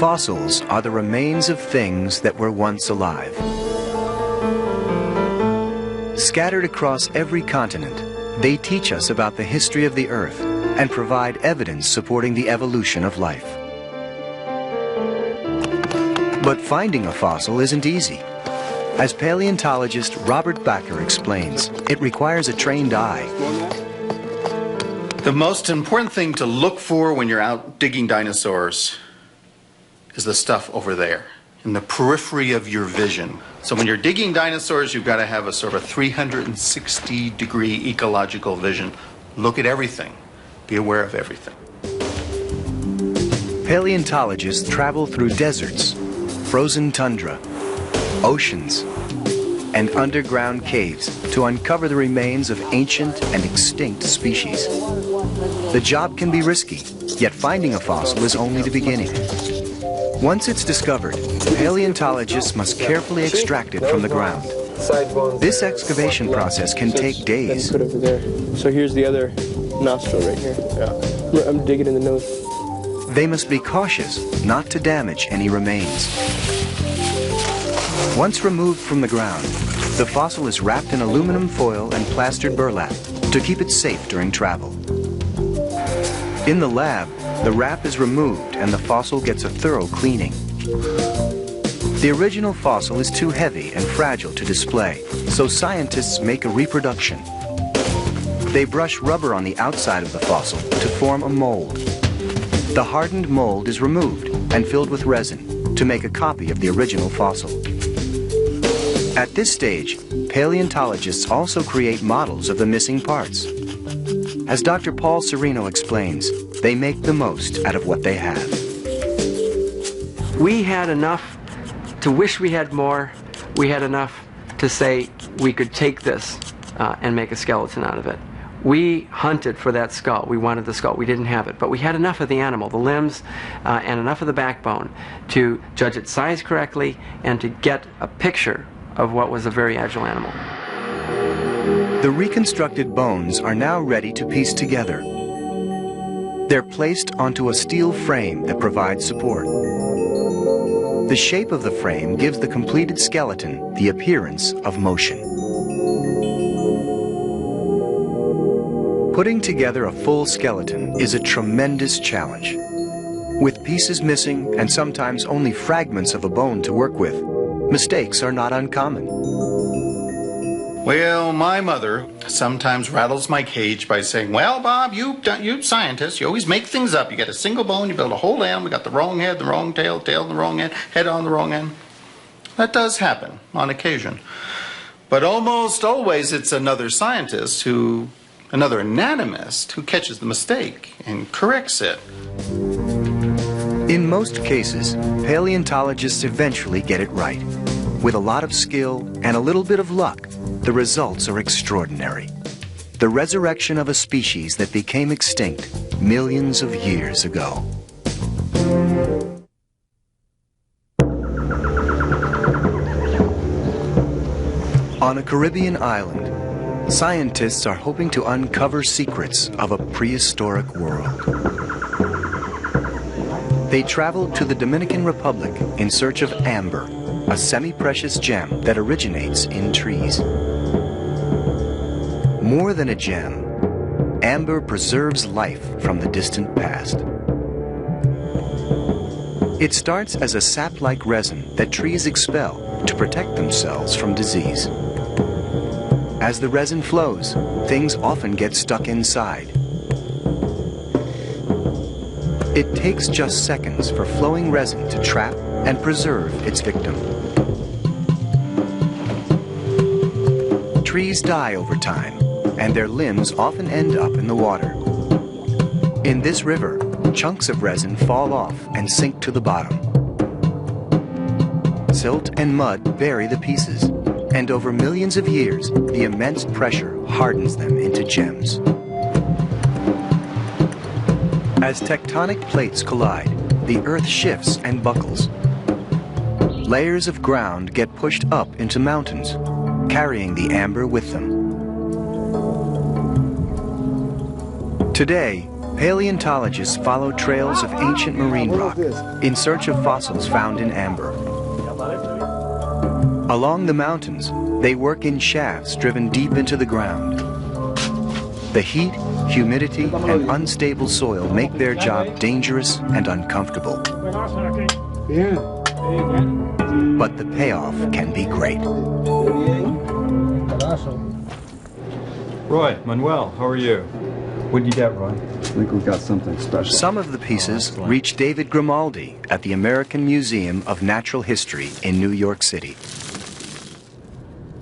Fossils are the remains of things that were once alive. Scattered across every continent, they teach us about the history of the Earth and provide evidence supporting the evolution of life. But finding a fossil isn't easy. As paleontologist Robert Bakker explains, it requires a trained eye. The most important thing to look for when you're out digging dinosaurs is the stuff over there, in the periphery of your vision. So when you're digging dinosaurs, you've got to have a sort of a 360-degree ecological vision. Look at everything. Be aware of everything. Paleontologists travel through deserts, frozen tundra, oceans, and underground caves to uncover the remains of ancient and extinct species. The job can be risky, yet finding a fossil is only the beginning. Once it's discovered, paleontologists must carefully extract it from the ground. This excavation process can take days. Put over there. So here's the other nostril right here. Yeah. I'm digging in the nose. They must be cautious not to damage any remains. Once removed from the ground, the fossil is wrapped in aluminum foil and plastered burlap to keep it safe during travel. In the lab, the wrap is removed and the fossil gets a thorough cleaning. The original fossil is too heavy and fragile to display, so scientists make a reproduction. They brush rubber on the outside of the fossil to form a mold. The hardened mold is removed and filled with resin to make a copy of the original fossil. At this stage, paleontologists also create models of the missing parts. As Dr. Paul Sereno explains, they make the most out of what they have. We had enough to wish we had more. We had enough to say we could take this and make a skeleton out of it. We hunted for that skull. We wanted the skull. We didn't have it. But we had enough of the animal, the limbs, and enough of the backbone to judge its size correctly and to get a picture of what was a very agile animal. The reconstructed bones are now ready to piece together. They're placed onto a steel frame that provides support. The shape of the frame gives the completed skeleton the appearance of motion. Putting together a full skeleton is a tremendous challenge. With pieces missing and sometimes only fragments of a bone to work with, mistakes are not uncommon. Well, my mother sometimes rattles my cage by saying, well, Bob, you scientists, you always make things up. You get a single bone, you build a whole animal, we got the wrong head, the wrong tail, tail on the wrong end, head on the wrong end. That does happen on occasion. But almost always it's another scientist another anatomist who catches the mistake and corrects it. In most cases, paleontologists eventually get it right. With a lot of skill and a little bit of luck, the results are extraordinary. The resurrection of a species that became extinct millions of years ago. On a Caribbean island, scientists are hoping to uncover secrets of a prehistoric world. They traveled to the Dominican Republic in search of amber, a semi-precious gem that originates in trees. More than a gem, amber preserves life from the distant past. It starts as a sap-like resin that trees expel to protect themselves from disease. As the resin flows, things often get stuck inside. It takes just seconds for flowing resin to trap and preserve its victim. Trees die over time, and their limbs often end up in the water. In this river, chunks of resin fall off and sink to the bottom. Silt and mud bury the pieces, and over millions of years, the immense pressure hardens them into gems. As tectonic plates collide, the earth shifts and buckles. Layers of ground get pushed up into mountains, carrying the amber with them. Today, Paleontologists follow trails of ancient marine rock in search of fossils found in amber. Along the mountains, they work in shafts driven deep into the ground. The heat, humidity, and unstable soil make their job dangerous and uncomfortable. But the payoff can be great. Roy, Manuel, how are you? What'd you get, Roy? I think we got something special. Some of the pieces reach David Grimaldi at the American Museum of Natural History in New York City.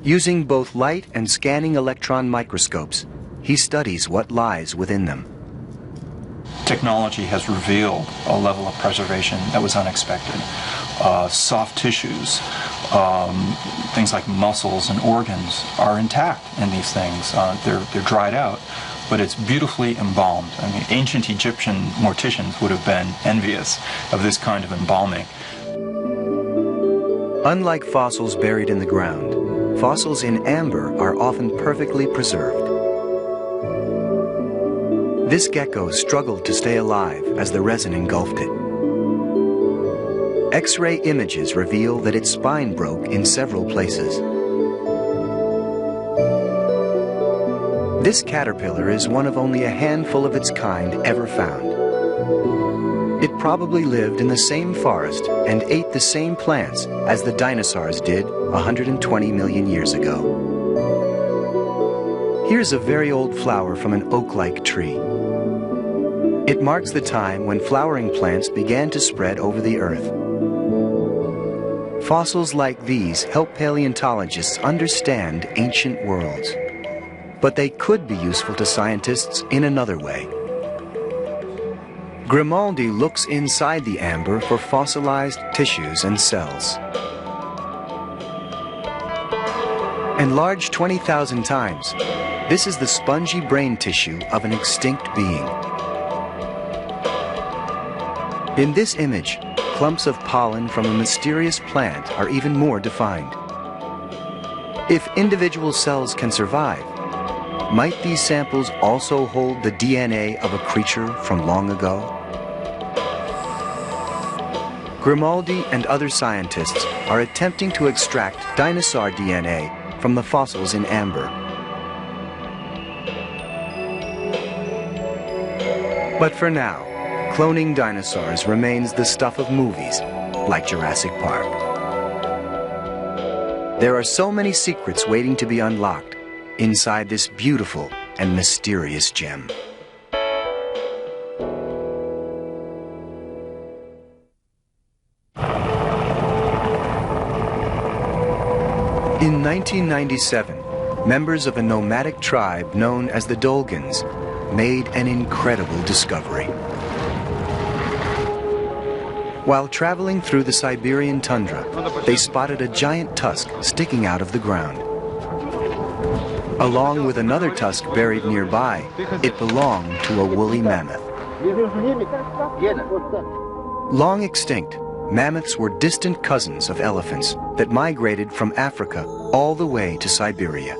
Using both light and scanning electron microscopes, he studies what lies within them. Technology has revealed a level of preservation that was unexpected. Soft tissues, things like muscles and organs are intact in these things. They're dried out, but it's beautifully embalmed. I mean, ancient Egyptian morticians would have been envious of this kind of embalming. Unlike fossils buried in the ground, fossils in amber are often perfectly preserved. This gecko struggled to stay alive as the resin engulfed it. X-ray images reveal that its spine broke in several places. This caterpillar is one of only a handful of its kind ever found. It probably lived in the same forest and ate the same plants as the dinosaurs did 120 million years ago. Here's a very old flower from an oak-like tree. It marks the time when flowering plants began to spread over the earth. Fossils like these help paleontologists understand ancient worlds. But they could be useful to scientists in another way. Grimaldi looks inside the amber for fossilized tissues and cells. Enlarged 20,000 times, this is the spongy brain tissue of an extinct being. In this image, clumps of pollen from a mysterious plant are even more defined. If individual cells can survive, might these samples also hold the DNA of a creature from long ago? Grimaldi and other scientists are attempting to extract dinosaur DNA from the fossils in amber. But for now, cloning dinosaurs remains the stuff of movies like Jurassic Park. There are so many secrets waiting to be unlocked inside this beautiful and mysterious gem. In 1997, members of a nomadic tribe known as the Dolgans made an incredible discovery. While traveling through the Siberian tundra, they spotted a giant tusk sticking out of the ground. Along with another tusk buried nearby, it belonged to a woolly mammoth. Long extinct, mammoths were distant cousins of elephants that migrated from Africa all the way to Siberia.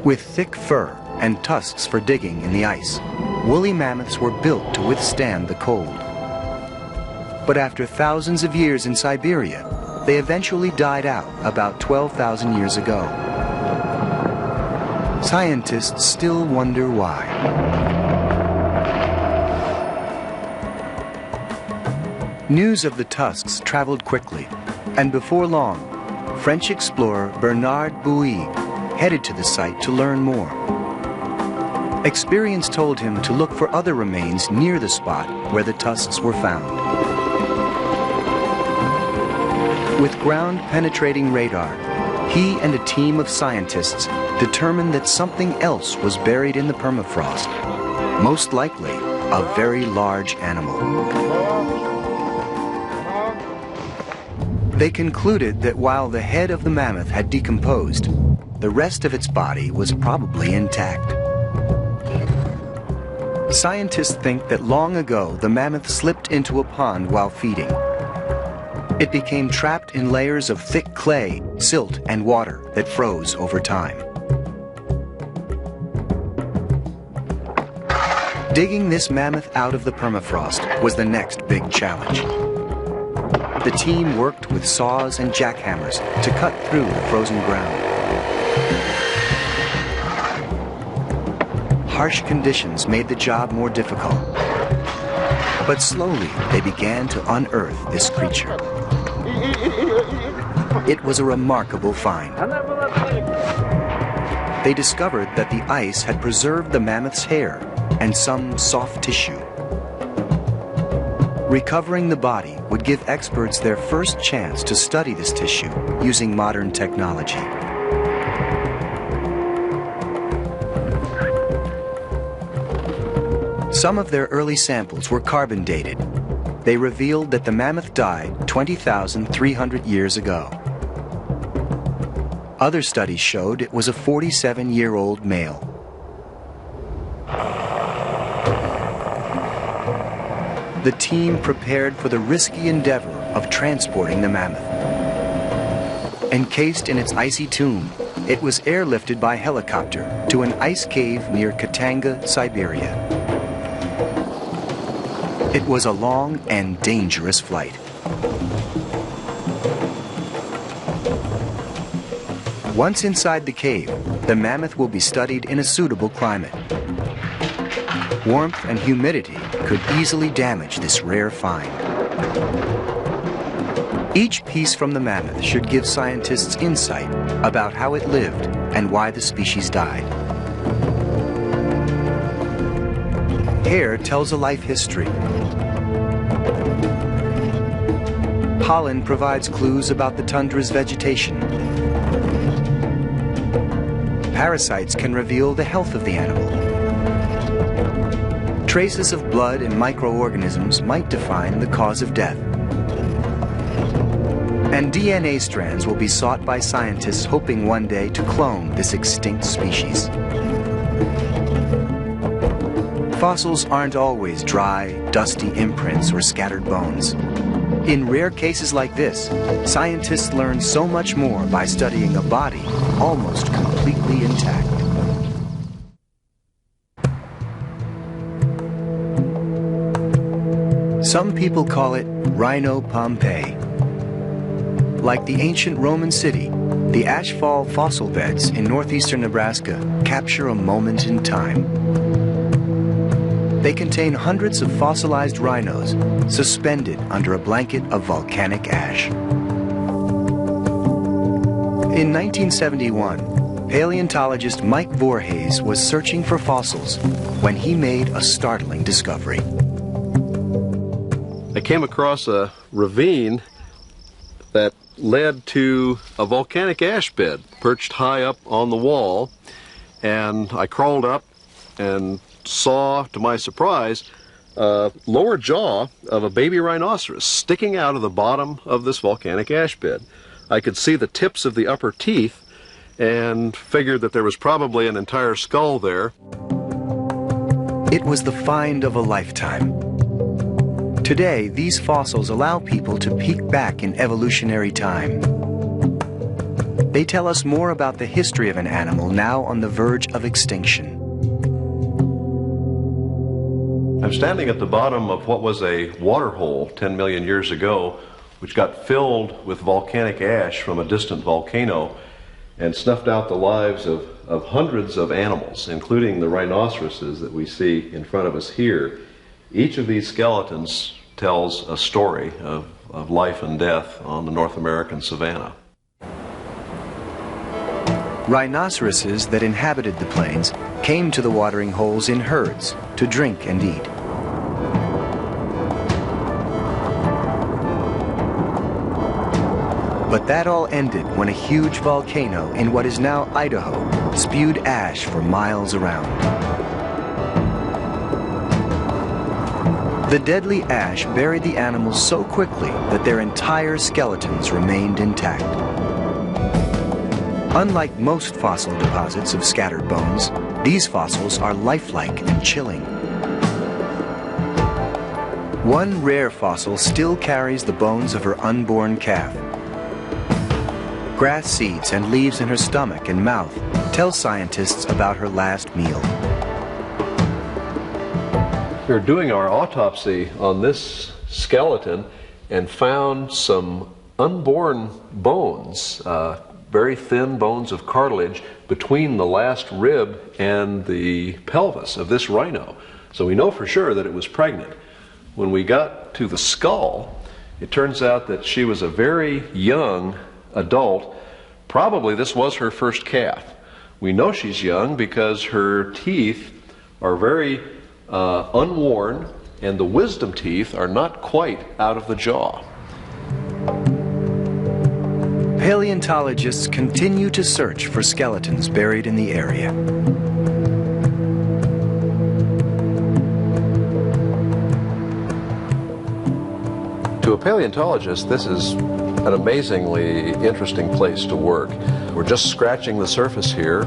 With thick fur and tusks for digging in the ice, woolly mammoths were built to withstand the cold. But after thousands of years in Siberia, they eventually died out about 12,000 years ago. Scientists still wonder why. News of the tusks traveled quickly, and before long, French explorer Bernard Bouilly headed to the site to learn more. Experience told him to look for other remains near the spot where the tusks were found. With ground-penetrating radar, he and a team of scientists determined that something else was buried in the permafrost, most likely a very large animal. They concluded that while the head of the mammoth had decomposed, the rest of its body was probably intact. Scientists think that long ago the mammoth slipped into a pond while feeding. It became trapped in layers of thick clay, silt, and water that froze over time. Digging this mammoth out of the permafrost was the next big challenge. The team worked with saws and jackhammers to cut through the frozen ground. Harsh conditions made the job more difficult. But slowly, they began to unearth this creature. It was a remarkable find. They discovered that the ice had preserved the mammoth's hair and some soft tissue. Recovering the body would give experts their first chance to study this tissue using modern technology. Some of their early samples were carbon dated. They revealed that the mammoth died 20,300 years ago. Other studies showed it was a 47-year-old male. The team prepared for the risky endeavor of transporting the mammoth. Encased in its icy tomb, it was airlifted by helicopter to an ice cave near Khatanga, Siberia. It was a long and dangerous flight. Once inside the cave, the mammoth will be studied in a suitable climate. Warmth and humidity could easily damage this rare find. Each piece from the mammoth should give scientists insight about how it lived and why the species died. Hair tells a life history. Pollen provides clues about the tundra's vegetation. Parasites can reveal the health of the animal. Traces of blood and microorganisms might define the cause of death. And DNA strands will be sought by scientists hoping one day to clone this extinct species. Fossils aren't always dry, dusty imprints or scattered bones. In rare cases like this, scientists learn so much more by studying a body almost completely intact. Some people call it Rhino Pompeii. Like the ancient Roman city, the Ashfall fossil beds in northeastern Nebraska capture a moment in time. They contain hundreds of fossilized rhinos suspended under a blanket of volcanic ash. In 1971, paleontologist Mike Voorhees was searching for fossils when he made a startling discovery. I came across a ravine that led to a volcanic ash bed perched high up on the wall, and I crawled up and saw, to my surprise, a lower jaw of a baby rhinoceros sticking out of the bottom of this volcanic ash bed. I could see the tips of the upper teeth and figured that there was probably an entire skull there. It was the find of a lifetime. Today, these fossils allow people to peek back in evolutionary time. They tell us more about the history of an animal now on the verge of extinction. I'm standing at the bottom of what was a water hole 10 million years ago, which got filled with volcanic ash from a distant volcano and snuffed out the lives of hundreds of animals, including the rhinoceroses that we see in front of us here. Each of these skeletons tells a story of life and death on the North American savanna. Rhinoceroses that inhabited the plains came to the watering holes in herds to drink and eat. But that all ended when a huge volcano in what is now Idaho spewed ash for miles around. The deadly ash buried the animals so quickly that their entire skeletons remained intact. Unlike most fossil deposits of scattered bones, these fossils are lifelike and chilling. One rare fossil still carries the bones of her unborn calf. Grass seeds and leaves in her stomach and mouth tell scientists about her last meal. We were doing our autopsy on this skeleton and found some unborn bones, very thin bones of cartilage between the last rib and the pelvis of this rhino. So we know for sure that it was pregnant. When we got to the skull, it turns out that she was a very young adult. Probably this was her first calf. We know she's young because her teeth are very unworn, and the wisdom teeth are not quite out of the jaw. Paleontologists continue to search for skeletons buried in the area. To a paleontologist, this is an amazingly interesting place to work. We're just scratching the surface here.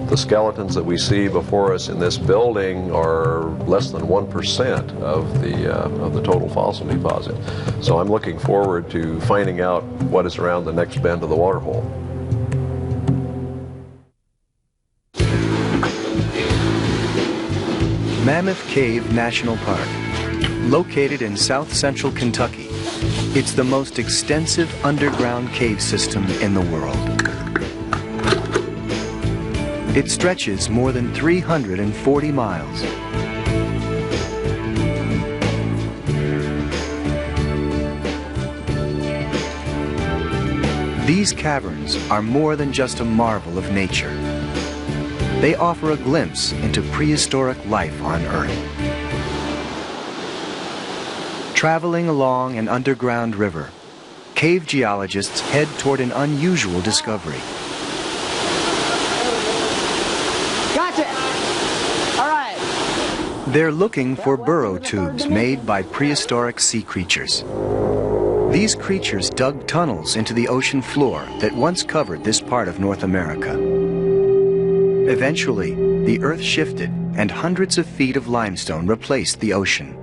The skeletons that we see before us in this building are less than 1% of the total fossil deposit. So I'm looking forward to finding out what is around the next bend of the waterhole. Mammoth Cave National Park, located in south-central Kentucky. It's the most extensive underground cave system in the world. It stretches more than 340 miles. These caverns are more than just a marvel of nature. They offer a glimpse into prehistoric life on Earth. Traveling along an underground river, cave geologists head toward an unusual discovery. Gotcha! All right. They're looking for burrow tubes made by prehistoric sea creatures. These creatures dug tunnels into the ocean floor that once covered this part of North America. Eventually, the earth shifted and hundreds of feet of limestone replaced the ocean.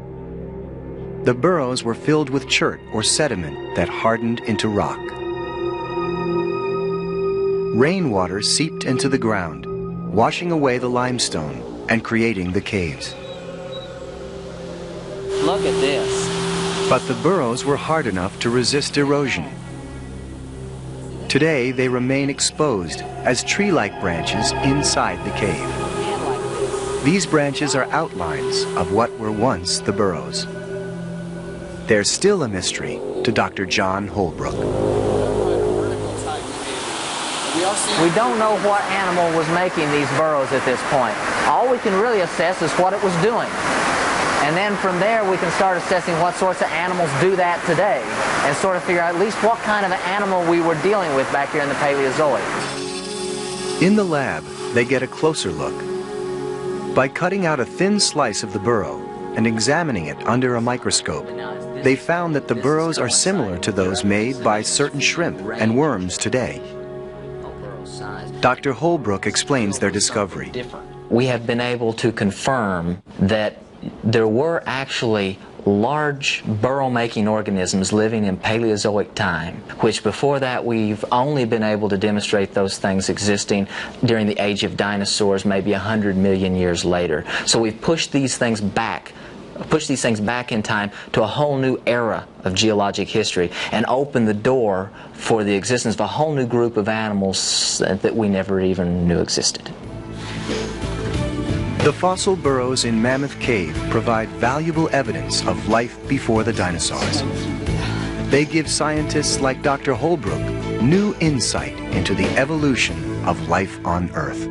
The burrows were filled with chert or sediment that hardened into rock. Rainwater seeped into the ground, washing away the limestone and creating the caves. Look at this. But the burrows were hard enough to resist erosion. Today, they remain exposed as tree-like branches inside the cave. These branches are outlines of what were once the burrows. There's still a mystery to Dr. John Holbrook. We don't know what animal was making these burrows at this point. All we can really assess is what it was doing. And then from there we can start assessing what sorts of animals do that today and sort of figure out at least what kind of an animal we were dealing with back here in the Paleozoic. In the lab, they get a closer look. By cutting out a thin slice of the burrow and examining it under a microscope, they found that the burrows are similar to those made by certain shrimp and worms today. Dr. Holbrook explains their discovery. We have been able to confirm that there were actually large burrow-making organisms living in Paleozoic time, which before that we've only been able to demonstrate those things existing during the age of dinosaurs, maybe 100 million years later. So we've pushed these things back in time to a whole new era of geologic history and opened the door for the existence of a whole new group of animals that we never even knew existed. The fossil burrows in Mammoth Cave provide valuable evidence of life before the dinosaurs. They give scientists like Dr. Holbrook new insight into the evolution of life on Earth.